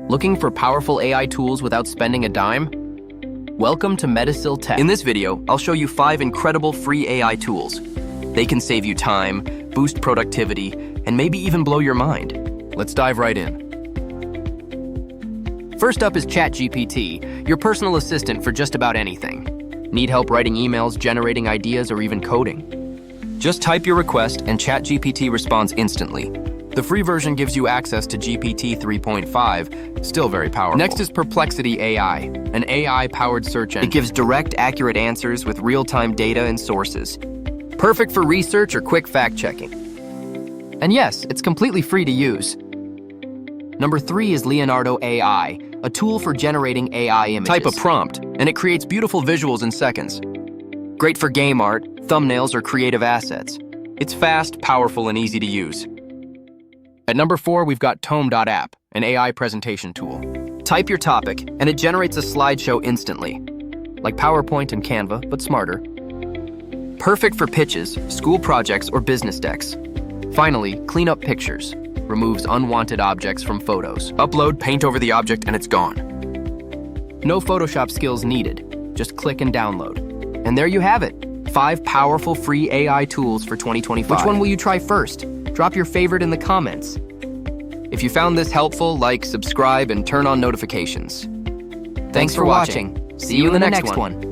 Looking for powerful AI tools without spending a dime? Welcome to Metasil Tech. In this video, I'll show you 5 incredible free AI tools. They can save you time, boost productivity, and maybe even blow your mind. Let's dive right in. First up is ChatGPT, your personal assistant for just about anything. Need help writing emails, generating ideas, or even coding? Just type your request and ChatGPT responds instantly. The free version gives you access to GPT 3.5, still very powerful. Next is Perplexity AI, an AI-powered search engine. It gives direct, accurate answers with real-time data and sources. Perfect for research or quick fact-checking. And yes, it's completely free to use. Number 3 is Leonardo AI, a tool for generating AI images. Type a prompt, and it creates beautiful visuals in seconds. Great for game art, thumbnails, or creative assets. It's fast, powerful, and easy to use. At number 4, we've got Tome.app, an AI presentation tool. Type your topic, and it generates a slideshow instantly. Like PowerPoint and Canva, but smarter. Perfect for pitches, school projects, or business decks. Finally, Cleanup.pictures. Removes unwanted objects from photos. Upload, paint over the object, and it's gone. No Photoshop skills needed. Just click and download. And there you have it. 5 powerful free AI tools for 2025. Which one will you try first? Drop your favorite in the comments. If you found this helpful, like, subscribe, and turn on notifications. Thanks for watching. See you in the next one.